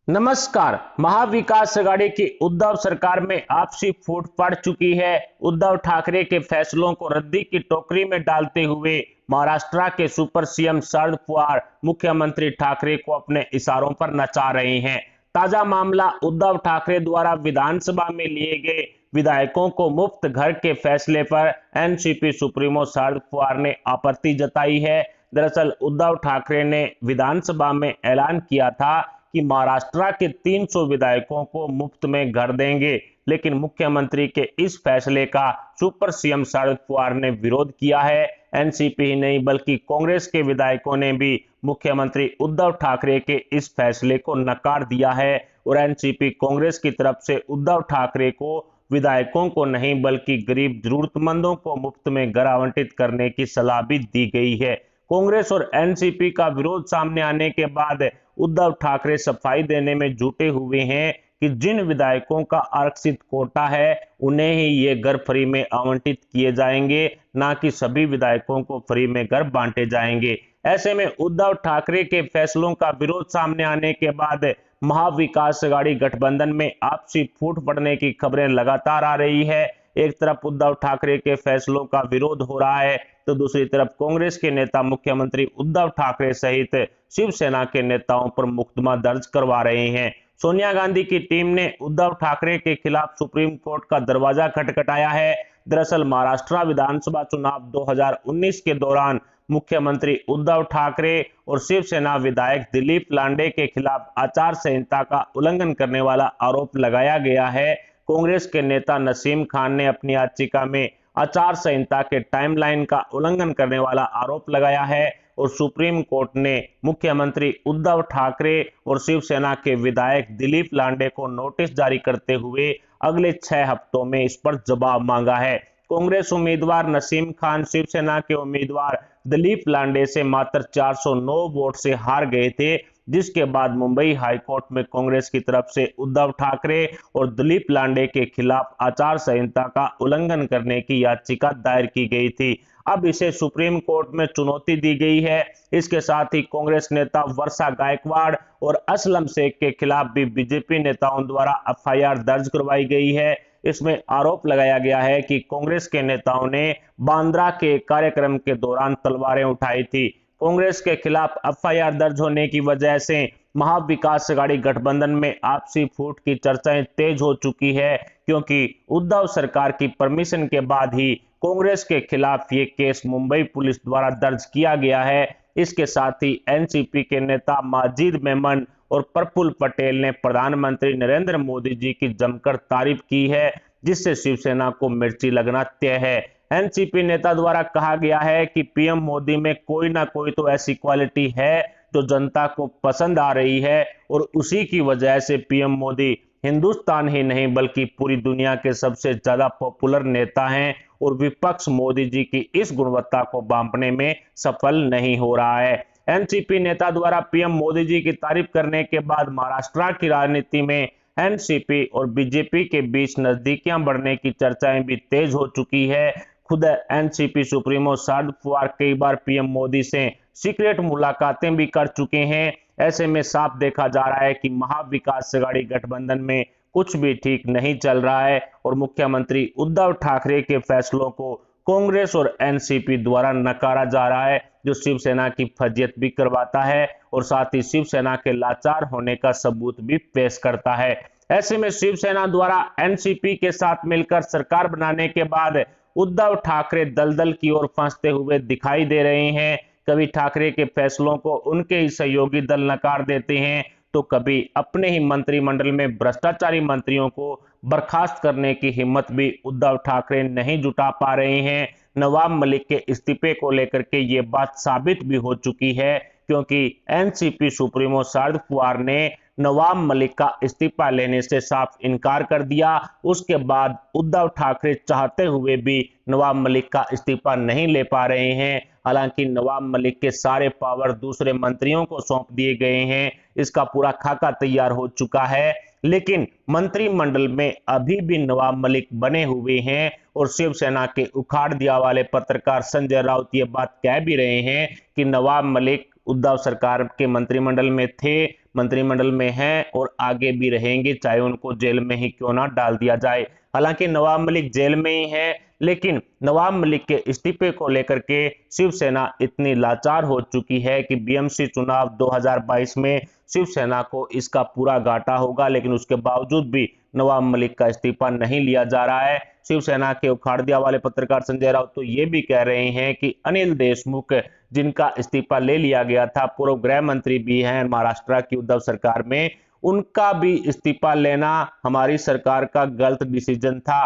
नमस्कार। महाविकास आघाड़ी की उद्धव सरकार में आपसी फूट पड़ चुकी है। उद्धव ठाकरे के फैसलों को रद्दी की टोकरी में डालते हुए महाराष्ट्र के सुपर सीएम शरद पवार मुख्यमंत्री ठाकरे को अपने इशारों पर नचा रहे हैं। ताजा मामला उद्धव ठाकरे द्वारा विधानसभा में लिए गए विधायकों को मुफ्त घर के फैसले पर एनसीपी सुप्रीमो शरद पवार ने आपत्ति जताई है। दरअसल उद्धव ठाकरे ने विधानसभा में ऐलान किया था कि महाराष्ट्र के 300 विधायकों को मुफ्त में घर देंगे, लेकिन मुख्यमंत्री के इस फैसले का सुपर सीएम शरद पवार ने विरोध किया है। एनसीपी ही नहीं बल्कि कांग्रेस के विधायकों ने भी मुख्यमंत्री उद्धव ठाकरे के इस फैसले को नकार दिया है और एनसीपी कांग्रेस की तरफ से उद्धव ठाकरे को विधायकों को नहीं बल्कि गरीब जरूरतमंदों को मुफ्त में घर आवंटित करने की सलाह भी दी गई है। कांग्रेस और एनसीपी का विरोध सामने आने के बाद उद्धव ठाकरे सफाई देने में जुटे हुए हैं कि जिन विधायकों का आरक्षित कोटा है उन्हें ही ये घर फ्री में आवंटित किए जाएंगे, ना कि सभी विधायकों को फ्री में घर बांटे जाएंगे। ऐसे में उद्धव ठाकरे के फैसलों का विरोध सामने आने के बाद महाविकास आघाड़ी गठबंधन में आपसी फूट पड़ने की खबरें लगातार आ रही है। एक तरफ उद्धव ठाकरे के फैसलों का विरोध हो रहा है तो दूसरी तरफ कांग्रेस के नेता मुख्यमंत्री उद्धव ठाकरे सहित शिवसेना के नेताओं पर मुकदमा दर्ज करवा रहे हैं। सोनिया गांधी की टीम ने उद्धव ठाकरे के खिलाफ सुप्रीम कोर्ट का दरवाजा खटखटाया है। दरअसल महाराष्ट्र विधानसभा चुनाव 2019 के दौरान मुख्यमंत्री उद्धव ठाकरे और शिवसेना विधायक दिलीप लांडे के खिलाफ आचार संहिता का उल्लंघन करने वाला आरोप लगाया गया है। कांग्रेस के नेता नसीम खान ने अपनी याचिका में आचार संहिता के टाइमलाइन का उल्लंघन करने वाला आरोप लगाया है और सुप्रीम कोर्ट ने मुख्यमंत्री उद्धव ठाकरे और शिवसेना के विधायक दिलीप लांडे को नोटिस जारी करते हुए अगले 6 हफ्तों में इस पर जवाब मांगा है। कांग्रेस उम्मीदवार नसीम खान शिवसेना के उम्मीदवार दिलीप लांडे से मात्र 409 वोट से हार गए थे, जिसके बाद मुंबई हाईकोर्ट में कांग्रेस की तरफ से उद्धव ठाकरे और दिलीप लांडे के खिलाफ आचार संहिता का उल्लंघन करने की याचिका दायर की गई थी। अब इसे सुप्रीम कोर्ट में चुनौती दी गई है। इसके साथ ही कांग्रेस नेता वर्षा गायकवाड़ और असलम शेख के खिलाफ भी बीजेपी नेताओं द्वारा एफआईआर दर्ज करवाई गई है। इसमें आरोप लगाया गया है कि कांग्रेस के नेताओं ने बांद्रा के कार्यक्रम के दौरान तलवारें उठाई थी। कांग्रेस के खिलाफ एफआईआर दर्ज होने की वजह से महाविकास आघाड़ी गठबंधन में आपसी फूट की चर्चाएं तेज हो चुकी है, क्योंकि उद्धव सरकार की परमिशन के बाद ही कांग्रेस के खिलाफ ये केस मुंबई पुलिस द्वारा दर्ज किया गया है। इसके साथ ही एनसीपी के नेता माजिद मेमन और प्रफुल्ल पटेल ने प्रधानमंत्री नरेंद्र मोदी जी की जमकर तारीफ की है, जिससे शिवसेना को मिर्ची लगना तय है। एनसीपी नेता द्वारा कहा गया है कि पीएम मोदी में कोई ना कोई तो ऐसी क्वालिटी है जो जनता को पसंद आ रही है और उसी की वजह से पीएम मोदी हिंदुस्तान ही नहीं बल्कि पूरी दुनिया के सबसे ज्यादा पॉपुलर नेता हैं और विपक्ष मोदी जी की इस गुणवत्ता को बांटने में सफल नहीं हो रहा है। एनसीपी नेता द्वारा पीएम मोदी जी की तारीफ करने के बाद महाराष्ट्र की राजनीति में एनसीपी और बीजेपी के बीच नजदीकियां बढ़ने की चर्चाएं भी तेज हो चुकी है। खुद एनसीपी सुप्रीमो शरद पवार कई बार पीएम मोदी से सीक्रेट मुलाकातें भी कर चुके हैं। ऐसे में साफ देखा जा रहा है कि महाविकास आघाड़ी गठबंधन में कुछ भी ठीक नहीं चल रहा है और मुख्यमंत्री उद्धव ठाकरे के फैसलों को कांग्रेस और एनसीपी द्वारा नकारा जा रहा है, जो शिवसेना की फजियत भी करवाता है और साथ ही शिवसेना के लाचार होने का सबूत भी पेश करता है। ऐसे में शिवसेना द्वारा एनसीपी के साथ मिलकर सरकार बनाने के बाद उद्धव ठाकरे दलदल की ओर फंसते हुए दिखाई दे रहे हैं। कभी ठाकरे के फैसलों को उनके ही सहयोगी दल नकार देते हैं तो कभी अपने ही मंत्रिमंडल में भ्रष्टाचारी मंत्रियों को बर्खास्त करने की हिम्मत भी उद्धव ठाकरे नहीं जुटा पा रहे हैं। नवाब मलिक के इस्तीफे को लेकर के ये बात साबित भी हो चुकी है, क्योंकि एनसीपी सुप्रीमो शरद पवार ने नवाब मलिक का इस्तीफा लेने से साफ इनकार कर दिया। उसके बाद उद्धव ठाकरे चाहते हुए भी नवाब मलिक का इस्तीफा नहीं ले पा रहे हैं। हालांकि नवाब मलिक के सारे पावर दूसरे मंत्रियों को सौंप दिए गए हैं, इसका पूरा खाका तैयार हो चुका है, लेकिन मंत्रिमंडल में अभी भी नवाब मलिक बने हुए हैं और शिवसेना के उखाड़ दिया वाले पत्रकार संजय राउत ये बात कह भी रहे हैं कि नवाब मलिक उद्धव सरकार के मंत्रिमंडल में थे, मंत्रिमंडल में हैं और आगे भी रहेंगे, चाहे उनको जेल में ही क्यों ना डाल दिया जाए। हालांकि नवाब मलिक जेल में ही है, लेकिन नवाब मलिक के इस्तीफे को लेकर के शिवसेना इतनी लाचार हो चुकी है कि बीएमसी चुनाव 2022 में शिवसेना को इसका पूरा घाटा होगा, लेकिन उसके बावजूद भी नवाब मलिक का इस्तीफा नहीं लिया जा रहा है। शिवसेना के उखाड़दिया वाले पत्रकार संजय राउत तो ये भी कह रहे हैं कि अनिल देशमुख, जिनका इस्तीफा ले लिया गया था, पूर्व गृह मंत्री भी हैं महाराष्ट्र की उद्धव सरकार में, उनका भी इस्तीफा लेना हमारी सरकार का गलत डिसीजन था।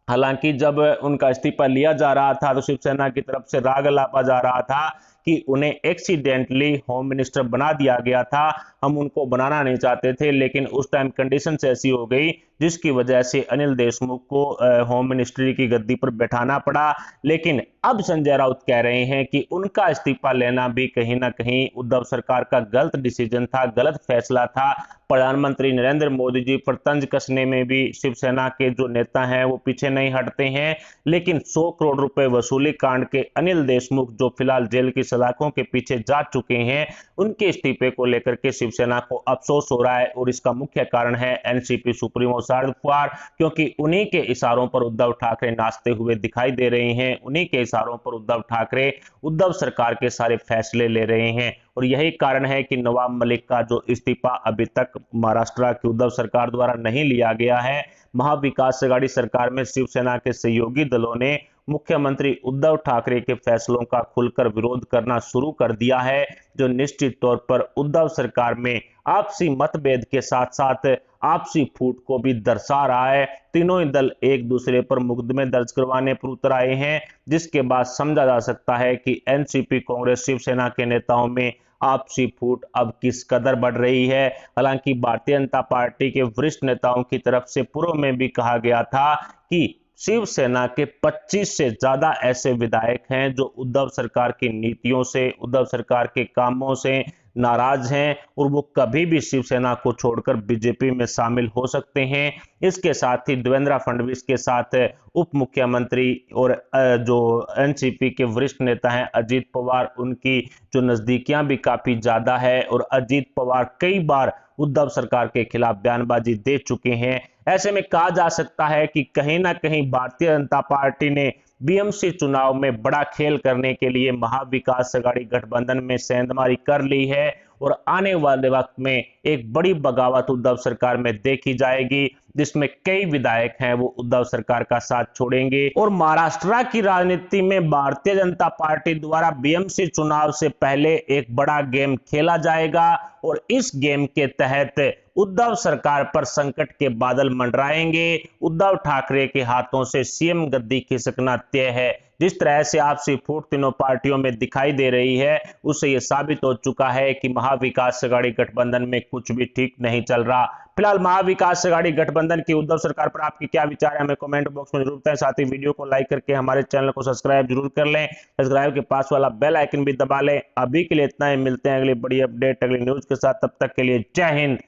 हालांकि जब उनका इस्तीफा लिया जा रहा था तो शिवसेना की तरफ से राग लापा जा रहा था कि उन्हें एक्सीडेंटली होम मिनिस्टर बना दिया गया था, हम उनको बनाना नहीं चाहते थे, लेकिन उस टाइम कंडीशन ऐसी हो गई जिसकी वजह से अनिल देशमुख को होम मिनिस्ट्री की गद्दी पर बैठाना पड़ा। लेकिन अब संजय राउत कह रहे हैं कि उनका इस्तीफा लेना भी कहीं ना कहीं उद्धव सरकार का गलत डिसीजन था, गलत फैसला था। प्रधानमंत्री नरेंद्र मोदी जी पर तंज कसने में भी शिवसेना के जो नेता हैं वो पीछे नहीं हटते हैं, लेकिन 100 करोड़ रुपए वसूली कांड के अनिल देशमुख, जो फिलहाल जेल की सलाखों के पीछे जा चुके हैं, उनके इस्तीफे को लेकर के शिवसेना को अफसोस हो रहा है। और इसका मुख्य कारण है एनसीपी सुप्रीमो शरद पवार, क्योंकि उन्हीं के इशारों पर उद्धव ठाकरे नाचते हुए दिखाई दे रहे हैं, उन्हीं के इशारों पर उद्धव ठाकरे उद्धव सरकार के सारे फैसले ले रहे हैं। और यही कारण है कि नवाब मलिक का जो इस्तीफा अभी तक महाराष्ट्र की उद्धव सरकार द्वारा नहीं लिया गया है। महाविकास आघाड़ी सरकार में शिवसेना के सहयोगी दलों ने मुख्यमंत्री उद्धव ठाकरे के फैसलों का खुलकर विरोध करना शुरू कर दिया है, जो निश्चित तौर पर उद्धव सरकार में आपसी मतभेद के साथ साथ आपसी फूट को भी दर्शा रहा है। तीनों ही दल एक दूसरे पर मुकदमे दर्ज करवाने पर उतर आए हैं, जिसके बाद समझा जा सकता है कि एनसीपी कांग्रेस शिवसेना के नेताओं में आपसी फूट अब किस कदर बढ़ रही है। हालांकि भारतीय जनता पार्टी के वरिष्ठ नेताओं की तरफ से पूर्व में भी कहा गया था कि शिवसेना के 25 से ज्यादा ऐसे विधायक हैं जो उद्धव सरकार की नीतियों से, उद्धव सरकार के कामों से नाराज हैं और वो कभी भी शिवसेना को छोड़कर बीजेपी में शामिल हो सकते हैं। इसके साथ ही देवेंद्र फडणवीस के साथ उप मुख्यमंत्री और जो एनसीपी के वरिष्ठ नेता हैं अजीत पवार, उनकी जो नजदीकियां भी काफी ज्यादा है और अजीत पवार कई बार उद्धव सरकार के खिलाफ बयानबाजी दे चुके हैं। ऐसे में कहा जा सकता है कि कहीं ना कहीं भारतीय जनता पार्टी ने बीएमसी चुनाव में बड़ा खेल करने के लिए महाविकास आघाड़ी गठबंधन में सेंधमारी कर ली है और आने वाले वक्त में एक बड़ी बगावत उद्धव सरकार में देखी जाएगी, जिसमें कई विधायक हैं वो उद्धव सरकार का साथ छोड़ेंगे। और महाराष्ट्र की राजनीति में भारतीय जनता पार्टी द्वारा बीएमसी चुनाव से पहले एक बड़ा गेम खेला जाएगा और इस गेम के तहत उद्धव सरकार पर संकट के बादल मंडराएंगे। उद्धव ठाकरे के हाथों से सीएम गद्दी खिसकना तय है। जिस तरह से आपसी फूट तीनों पार्टियों में दिखाई दे रही है, उससे यह साबित हो चुका है कि महाविकास आघाड़ी गठबंधन में कुछ भी ठीक नहीं चल रहा। फिलहाल महाविकास आघाड़ी गठबंधन की उद्धव सरकार पर आपके क्या विचार है, हमें कमेंट बॉक्स में जरूर बताएं। साथ ही वीडियो को लाइक करके हमारे चैनल को सब्सक्राइब जरूर कर लें, सब्सक्राइब के पास वाला बेल आइकन भी दबा लें। अभी के लिए इतना ही, मिलते हैं अगली बड़ी अपडेट अगली न्यूज के साथ। तब तक के लिए जय हिंद,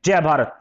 जय भारत।